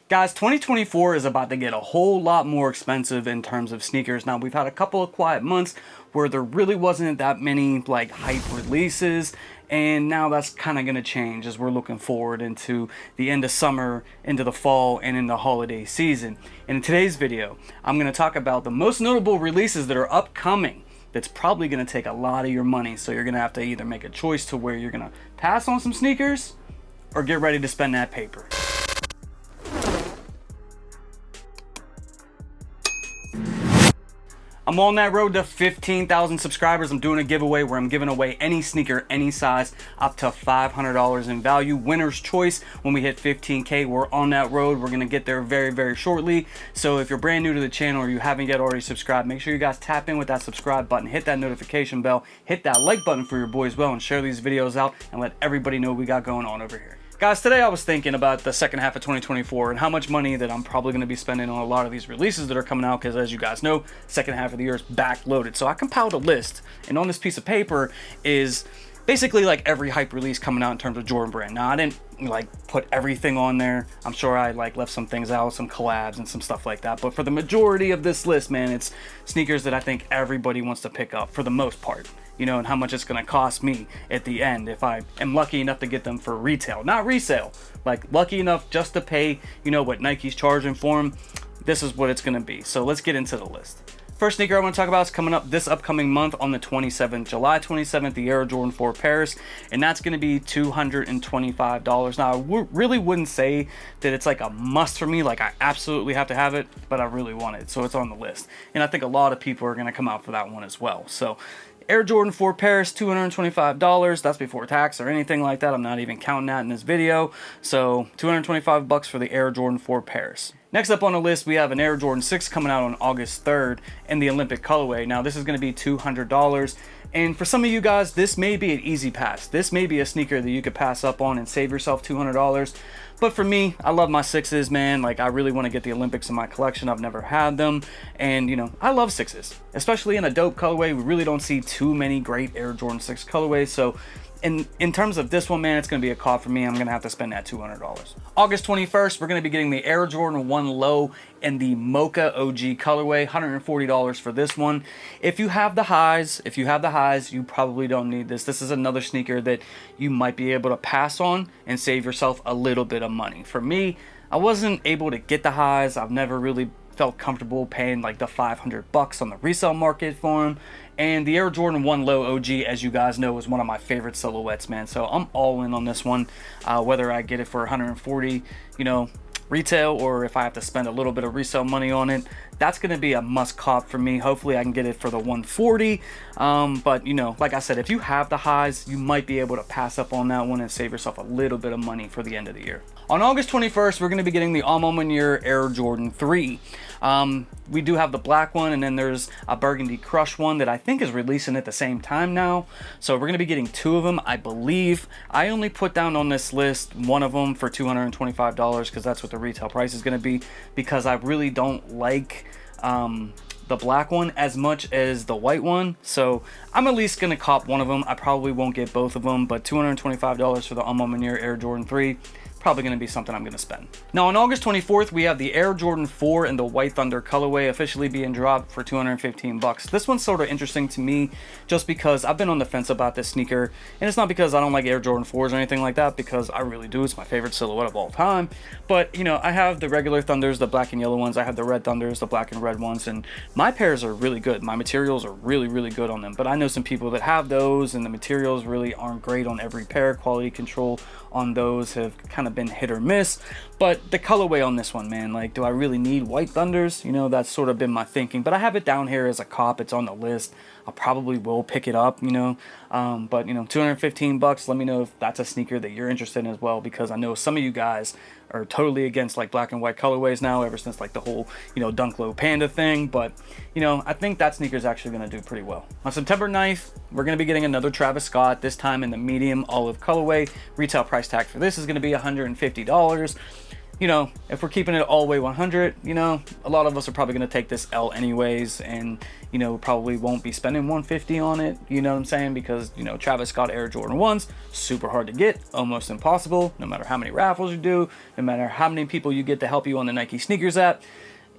Guys, 2024 is about to get a whole lot more expensive in terms of sneakers. Now, we've had a couple of quiet months where there really wasn't that many like hype releases, and now that's kind of going to change as we're looking forward into the end of summer, into the fall, and in the holiday season. And in today's video, I'm going to talk about the most notable releases that are upcoming that's probably going to take a lot of your money. So you're going to have to either make a choice to where you're going to pass on some sneakers or get ready to spend that paper. I'm on that road to 15,000 subscribers. I'm doing a giveaway where I'm giving away any sneaker, any size, up to $500 in value. Winner's choice when we hit 15K. We're on that road. We're going to get there very, very shortly. So if you're brand new to the channel or you haven't yet already subscribed, make sure you guys tap in with that subscribe button, hit that notification bell, hit that like button for your boy as well, and share these videos out and let everybody know what we got going on over here. Guys, today I was thinking about the second half of 2024 and how much money that I'm probably going to be spending on a lot of these releases that are coming out, because as you guys know, second half of the year is backloaded. So I compiled a list, and on this piece of paper is basically like every hype release coming out in terms of Jordan brand. Now, I didn't like put everything on there. I'm sure I like left some things out, some collabs and some stuff like that. But for the majority of this list, man, it's sneakers that I think everybody wants to pick up for the most part. You know, and how much it's going to cost me at the end if I am lucky enough to get them for retail, not resale. Like lucky enough just to pay, you know, what Nike's charging for them. This is what it's going to be. So let's get into the list. First sneaker I want to talk about is coming up this upcoming month on the 27th, July 27th, the Air Jordan 4 Paris, and that's going to be $225. Now, I really wouldn't say that it's like a must for me, like I absolutely have to have it, but I really want it, so it's on the list. And I think a lot of people are going to come out for that one as well. So Air Jordan 4 Paris, $225. That's before tax or anything like that. I'm not even counting that in this video. So $225 for the Air Jordan 4 Paris. Next up on the list, we have an Air Jordan 6 coming out on August 3rd in the Olympic colorway. Now, this is going to be $200. And for some of you guys, this may be an easy pass. This may be a sneaker that you could pass up on and save yourself $200. But for me, I love my 6s, man. Like, I really want to get the Olympics in my collection. I've never had them. And, you know, I love 6s, especially in a dope colorway. We really don't see too many great Air Jordan 6 colorways. So in terms of this one, man, it's going to be a call for me. I'm going to have to spend that $200. August 21st, we're going to be getting the Air Jordan 1 Low in the Mocha OG colorway, $140 for this one. If you have the highs, you probably don't need this. This is another sneaker that you might be able to pass on and save yourself a little bit of money. For me, I wasn't able to get the highs. I've never really felt comfortable paying like the $500 on the resale market for them. And the Air Jordan 1 Low OG, as you guys know, is one of my favorite silhouettes, man. So I'm all in on this one, whether I get it for 140, you know, retail, or if I have to spend a little bit of resale money on it. That's going to be a must cop for me. Hopefully I can get it for the 140. But, you know, like I said, if you have the highs, you might be able to pass up on that one and save yourself a little bit of money for the end of the year. On August 21st, we're going to be getting the Alma Manure Air Jordan 3. We do have the black one, and then there's a burgundy crush one that I think is releasing at the same time now. So we're going to be getting two of them, I believe. I only put down on this list one of them for $225 because that's what the retail price is going to be, because I really don't like the black one as much as the white one. So I'm at least going to cop one of them. I probably won't get both of them, but $225 for the Alma Manure Air Jordan 3. Probably going to be something I'm going to spend. Now on August 24th, we have the Air Jordan 4 in the White Thunder colorway officially being dropped for $215. This one's sort of interesting to me just because I've been on the fence about this sneaker, and it's not because I don't like Air Jordan 4s or anything like that, because I really do. It's my favorite silhouette of all time. But, you know, I have the regular Thunders, the black and yellow ones. I have the red Thunders, the black and red ones, and my pairs are really good. My materials are really, really good on them. But I know some people that have those, and the materials really aren't great on every pair. Quality control on those have kind of been hit or miss. But the colorway on this one, man, like, do I really need White Thunders? You know, that's sort of been my thinking. But I have it down here as a cop. It's on the list. I probably will pick it up, you know. But, you know, $215. Let me know if that's a sneaker that you're interested in as well, because I know some of you guys are totally against like black and white colorways now, ever since like the whole, you know, Dunk Low Panda thing. But, you know, I think that sneaker is actually going to do pretty well. On September 9th, we're going to be getting another Travis Scott, this time in the medium olive colorway. Retail price tag for this is going to be $150. you know, if we're keeping it all the way 100, you know, a lot of us are probably going to take this L anyways, and, you know, probably won't be spending 150 on it, you know what I'm saying? Because, you know, Travis Scott Air Jordan 1s, super hard to get, almost impossible, no matter how many raffles you do, no matter how many people you get to help you on the Nike Sneakers app.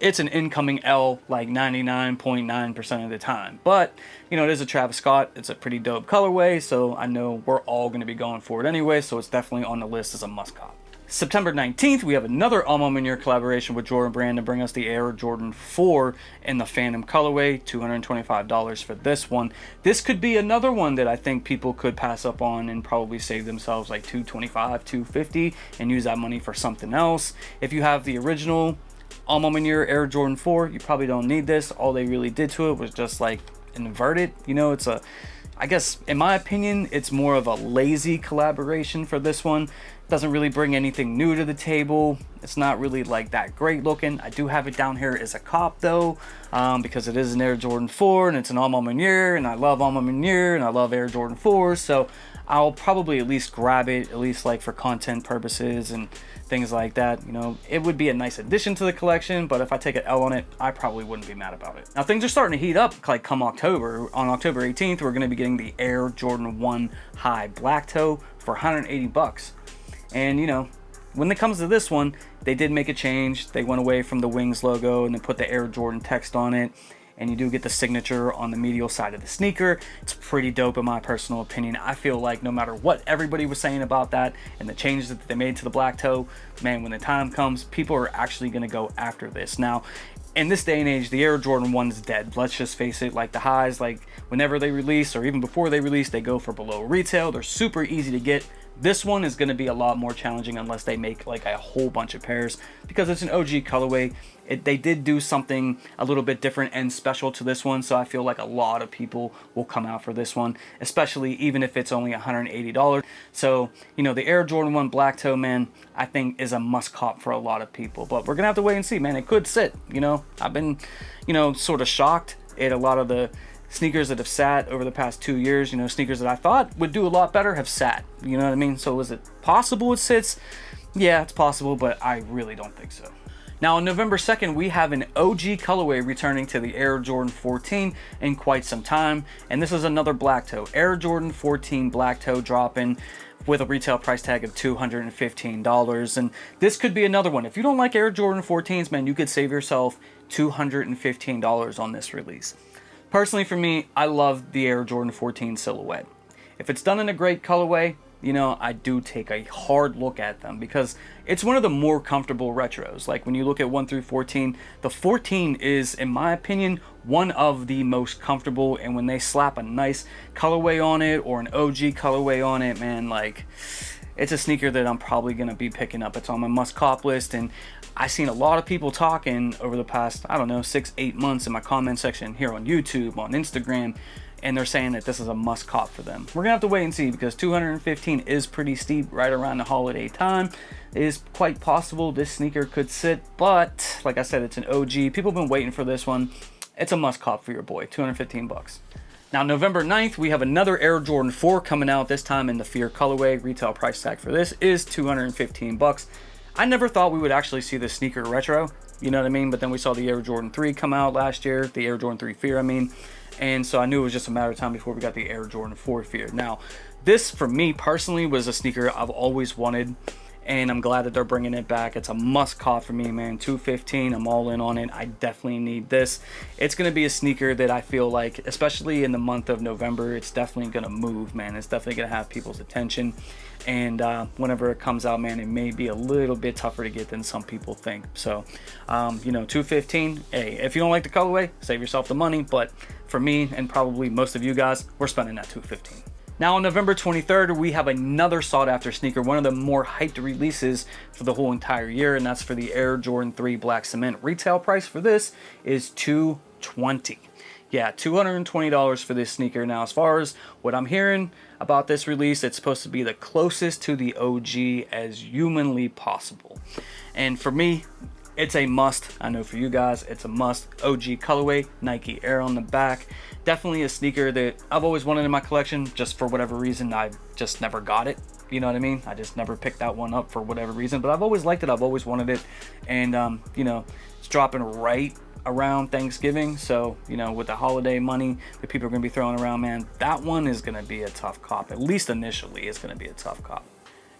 It's an incoming L like 99.9% of the time. But, you know, it is a Travis Scott. It's a pretty dope colorway, so I know we're all going to be going for it anyway, so it's definitely on the list as a must cop. September 19th, we have another Alma Manure collaboration with Jordan Brand to bring us the Air Jordan 4 in the Phantom colorway, $225 for this one. This could be another one that I think people could pass up on and probably save themselves like $225, $250 and use that money for something else. If you have the original Alma Manure Air Jordan 4, you probably don't need this. All they really did to it was just like invert it. You know, it's a, I guess in my opinion, it's more of a lazy collaboration for this one. Doesn't really bring anything new to the table. It's not really like that great looking. I do have it down here as a cop though, because it is an Air Jordan 4 and it's an Alma Manure, and I love Alma Manure and I love Air Jordan 4, so I'll probably at least grab it, at least like for content purposes and things like that. You know, it would be a nice addition to the collection, but if I take an L on it, I probably wouldn't be mad about it. Now things are starting to heat up like come October. On October 18th, we're going to be getting the Air Jordan 1 High Black Toe for $180. And you know, when it comes to this one, they did make a change. They went away from the Wings logo and they put the Air Jordan text on it. And you do get the signature on the medial side of the sneaker. It's pretty dope in my personal opinion. I feel like no matter what everybody was saying about that and the changes that they made to the black toe, man, when the time comes, people are actually gonna go after this. Now, in this day and age, the Air Jordan 1's dead. Let's just face it, like the highs, like whenever they release or even before they release, they go for below retail. They're super easy to get. This one is going to be a lot more challenging unless they make like a whole bunch of pairs, because it's an OG colorway. They did do something a little bit different and special to this one, so I feel like a lot of people will come out for this one, especially even if it's only $180. So, you know, the Air Jordan 1 Black Toe, man, I think is a must cop for a lot of people, but we're going to have to wait and see, man. It could sit, you know. I've been, you know, sort of shocked at a lot of the sneakers that have sat over the past 2 years. You know, sneakers that I thought would do a lot better have sat, you know what I mean? So is it possible it sits? Yeah, it's possible, but I really don't think so. Now on November 2nd, we have an OG colorway returning to the Air Jordan 14 in quite some time, and this is another black toe. Air Jordan 14 black toe dropping with a retail price tag of $215, and this could be another one. If you don't like Air Jordan 14s, man, you could save yourself $215 on this release. Personally, for me, I love the Air Jordan 14 silhouette. If it's done in a great colorway, you know, I do take a hard look at them because it's one of the more comfortable retros. Like when you look at 1 through 14, the 14 is, in my opinion, one of the most comfortable, and when they slap a nice colorway on it or an OG colorway on it, man, like it's a sneaker that I'm probably going to be picking up. It's on my must cop list, and I've seen a lot of people talking over the past, I don't know, 6-8 months in my comment section here on YouTube, on Instagram, and they're saying that this is a must cop for them. We're gonna have to wait and see, because $215 is pretty steep right around the holiday time. It is quite possible this sneaker could sit, but like I said, it's an OG. People have been waiting for this one. It's a must cop for your boy, $215. Now, November 9th, we have another Air Jordan 4 coming out, this time in the Fear colorway. Retail price tag for this is $215. I never thought we would actually see this sneaker retro, you know what I mean? But then we saw the Air Jordan 3 come out last year, the Air Jordan 3 Fear, I mean. And so I knew it was just a matter of time before we got the Air Jordan 4 Fear. Now, this, for me personally, was a sneaker I've always wanted, and I'm glad that they're bringing it back. It's a must cop for me, man. $215, I'm all in on it. I definitely need this. It's going to be a sneaker that I feel like, especially in the month of November, it's definitely going to move, man. It's definitely going to have people's attention. And whenever it comes out, man, it may be a little bit tougher to get than some people think. So, you know, $215, hey, if you don't like the colorway, save yourself the money. But for me, and probably most of you guys, we're spending that $215. Now on November 23rd, we have another sought-after sneaker, one of the more hyped releases for the whole entire year, and that's for the Air Jordan 3 Black Cement. Retail price for this is $220. Yeah, $220 for this sneaker. Now, as far as what I'm hearing about this release, it's supposed to be the closest to the OG as humanly possible. And for me, it's a must. I know for you guys, it's a must. OG colorway, Nike Air on the back. Definitely a sneaker that I've always wanted in my collection. Just for whatever reason, I just never got it. You know what I mean? I just never picked that one up for whatever reason, but I've always liked it. I've always wanted it. And, you know, it's dropping right around Thanksgiving. So, you know, with the holiday money that people are going to be throwing around, man, that one is going to be a tough cop. At least initially, it's going to be a tough cop.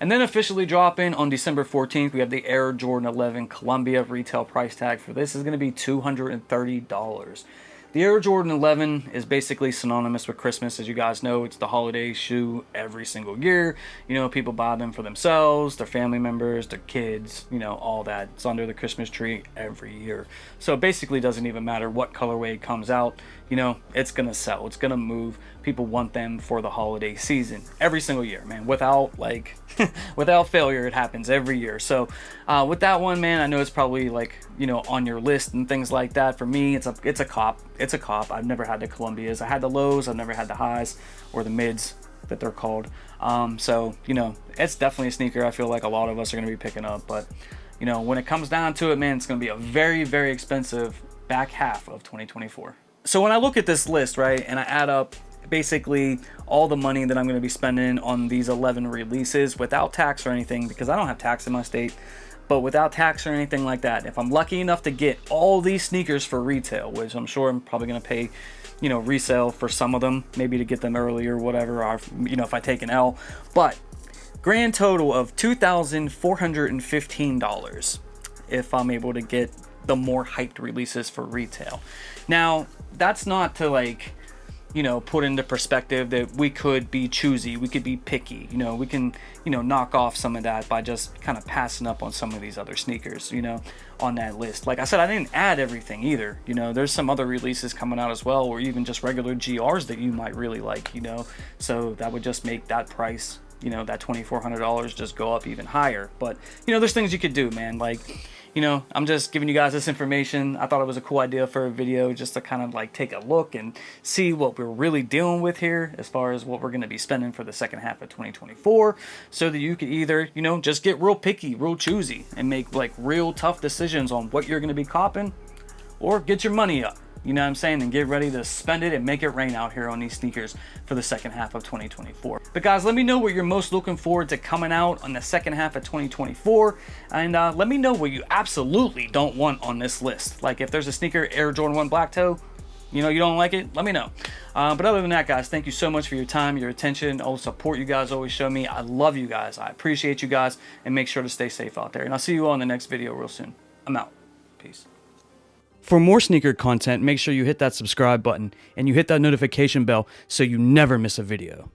And then officially dropping on December 14th, we have the Air Jordan 11 Columbia. Retail price tag for this is going to be $230. The Air Jordan 11 is basically synonymous with Christmas. As you guys know, it's the holiday shoe every single year. You know, people buy them for themselves, their family members, their kids, you know, all that. It's under the Christmas tree every year. So it basically doesn't even matter what colorway comes out. You know, it's going to sell. It's going to move. People want them for the holiday season every single year, man. Without, like, without failure, it happens every year. So with that one, man, I know it's probably, like, you know, on your list and things like that. For me, it's a cop. It's a cop. I've never had the Columbias. I had the lows. I've never had the highs or the mids that they're called. So, you know, it's definitely a sneaker I feel like a lot of us are going to be picking up. But, you know, when it comes down to it, man, it's going to be a very, very expensive back half of 2024. So when I look at this list, right, and I add up basically all the money that I'm going to be spending on these 11 releases without tax or anything, because I don't have tax in my state, but without tax or anything like that, if I'm lucky enough to get all these sneakers for retail, which I'm sure I'm probably going to pay, you know, resale for some of them, maybe to get them early or whatever, or, you know, if I take an L, but grand total of $2,415 if I'm able to get the more hyped releases for retail. Now, that's not to, like, you know, put into perspective that we could be choosy, we could be picky, you know, we can, you know, knock off some of that by just kind of passing up on some of these other sneakers, you know, on that list. Like I said, I didn't add everything either, you know, there's some other releases coming out as well, or even just regular GRs that you might really like, you know, so that would just make that price, you know, that $2,400 just go up even higher. But, you know, there's things you could do, man, like, you know, I'm just giving you guys this information. I thought it was a cool idea for a video just to kind of like take a look and see what we're really dealing with here as far as what we're going to be spending for the second half of 2024, so that you could either, you know, just get real picky, real choosy, and make like real tough decisions on what you're going to be copping, or get your money up. You know what I'm saying? And get ready to spend it and make it rain out here on these sneakers for the second half of 2024. But guys, let me know what you're most looking forward to coming out on the second half of 2024. And let me know what you absolutely don't want on this list. Like if there's a sneaker, Air Jordan 1 Black Toe, you know, you don't like it, let me know. But other than that, guys, thank you so much for your time, your attention, all the support you guys always show me. I love you guys. I appreciate you guys. And make sure to stay safe out there. And I'll see you all in the next video real soon. I'm out. Peace. For more sneaker content, make sure you hit that subscribe button and you hit that notification bell so you never miss a video.